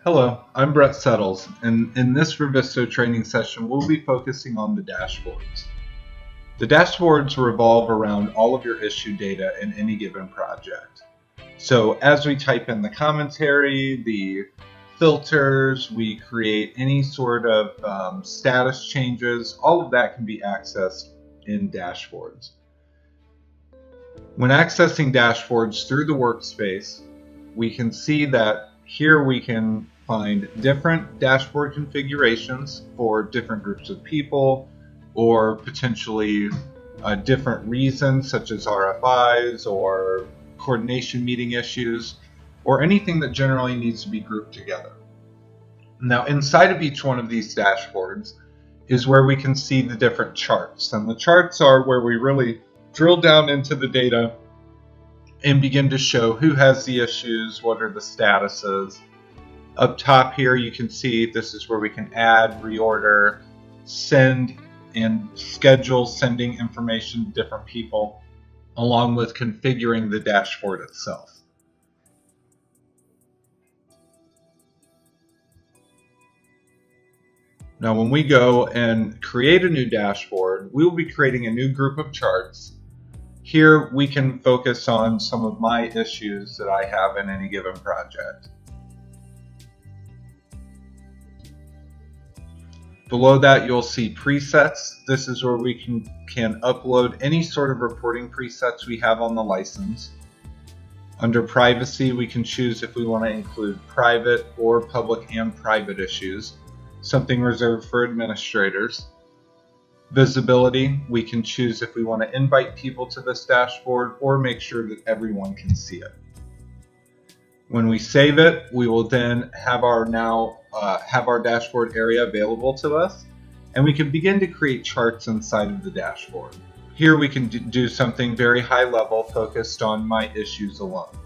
Hello, I'm Brett Settles, and in this Revizto training session, we'll be focusing on the dashboards. The dashboards revolve around all of your issue data in any given project. So as we type in the commentary, the filters, we create any sort of status changes, all of that can be accessed in dashboards. When accessing dashboards through the workspace, we can see that here we can find different dashboard configurations for different groups of people or potentially different reasons such as RFIs or coordination meeting issues or anything that generally needs to be grouped together. Now inside of each one of these dashboards is where we can see the different charts, and the charts are where we really drill down into the data and begin to show who has the issues, what are the statuses. Up top here you can see this is where we can add, reorder, send, and schedule sending information to different people, along with configuring the dashboard itself. Now when we go and create a new dashboard, we will be creating a new group of charts. Here we can focus on some of my issues that I have in any given project. Below that you'll see presets. This is where we can upload any sort of reporting presets we have on the license. Under privacy, we can choose if we want to include private or public and private issues, something reserved for administrators. Visibility, we can choose if we want to invite people to this dashboard or make sure that everyone can see it. When we save it, we will then have our dashboard area available to us, and we can begin to create charts inside of the dashboard. Here we can do something very high level focused on my issues alone.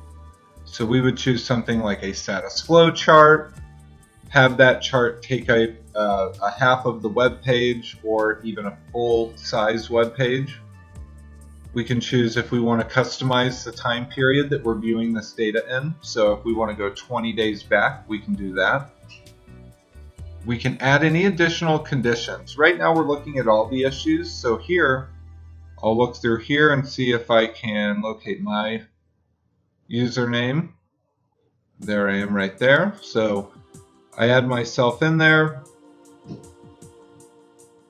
So we would choose something like a status flow chart, have that chart take a half of the web page or even a full size web page. We can choose if we want to customize the time period that we're viewing this data in. So if we want to go 20 days back, we can do that. We can add any additional conditions. Right now we're looking at all the issues. So here, I'll look through here and see if I can locate my username. There I am right there. So I add myself in there.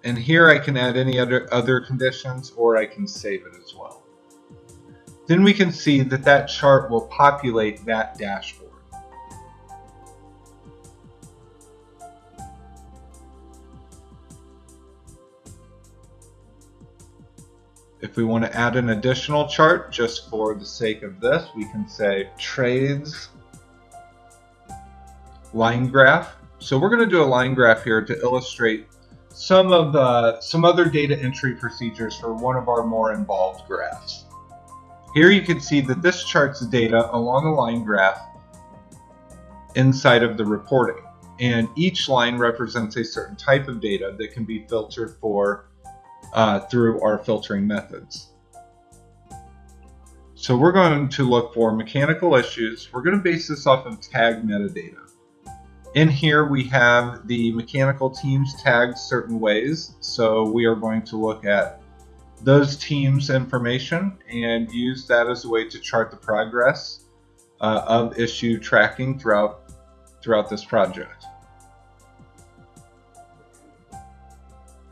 And here I can add any other conditions, or I can save it as well. Then we can see that that chart will populate that dashboard. If we want to add an additional chart, just for the sake of this, we can say trades line graph. So we're going to do a line graph here to illustrate some other data entry procedures for one of our more involved graphs. Here you can see that this charts data along a line graph inside of the reporting, and each line represents a certain type of data that can be filtered for through our filtering methods. So we're going to look for mechanical issues. We're going to base this off of tag metadata. In here we have the mechanical teams tagged certain ways, so we are going to look at those teams' information and use that as a way to chart the progress of issue tracking throughout this project.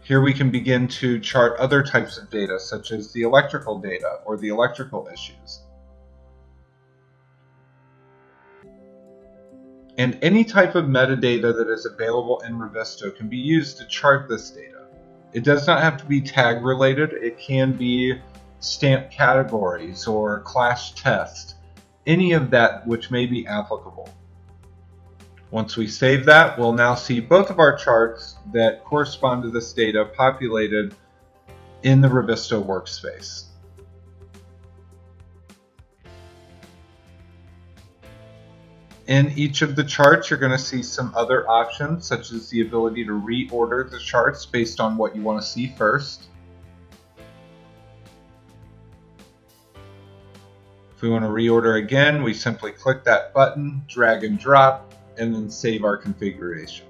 Here we can begin to chart other types of data, such as the electrical data or the electrical issues. And any type of metadata that is available in Revizto can be used to chart this data. It does not have to be tag related. It can be stamp categories or clash test, any of that which may be applicable. Once we save that, we'll now see both of our charts that correspond to this data populated in the Revizto workspace. In each of the charts, you're going to see some other options, such as the ability to reorder the charts based on what you want to see first. If we want to reorder again, we simply click that button, drag and drop, and then save our configuration.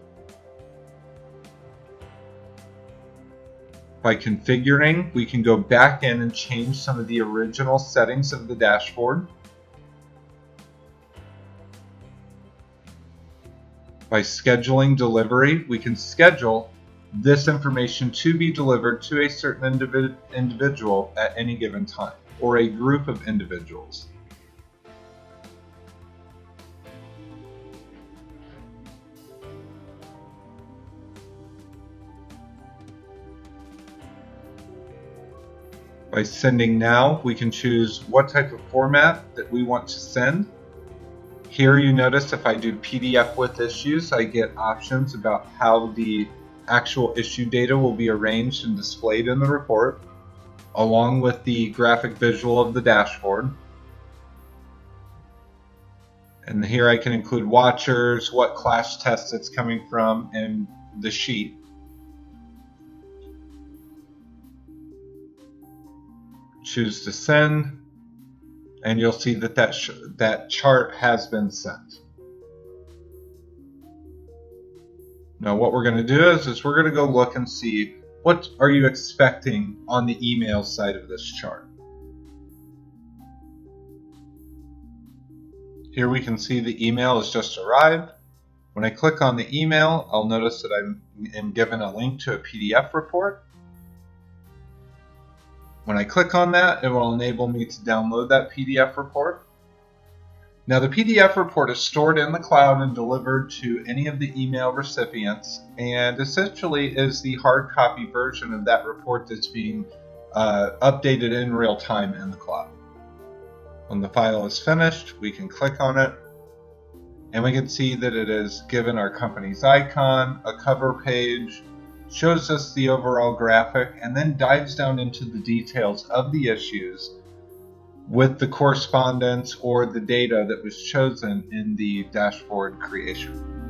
By configuring, we can go back in and change some of the original settings of the dashboard. By scheduling delivery, we can schedule this information to be delivered to a certain individual at any given time, or a group of individuals. By sending now, we can choose what type of format that we want to send. Here you notice if I do PDF with issues, I get options about how the actual issue data will be arranged and displayed in the report, along with the graphic visual of the dashboard. And here I can include watchers, what clash test it's coming from, and the sheet. Choose to send, and you'll see that that chart has been sent. Now what we're going to do is we're going to go look and see what are you expecting on the email side of this chart. Here we can see the email has just arrived. When I click on the email, I'll notice that I am given a link to a PDF report. When I click on that, it will enable me to download that PDF report. Now the PDF report is stored in the cloud and delivered to any of the email recipients, and essentially is the hard copy version of that report that's being updated in real time in the cloud. When the file is finished, we can click on it, and we can see that it is given our company's icon, a cover page, shows us the overall graphic, and then dives down into the details of the issues with the correspondence or the data that was chosen in the dashboard creation.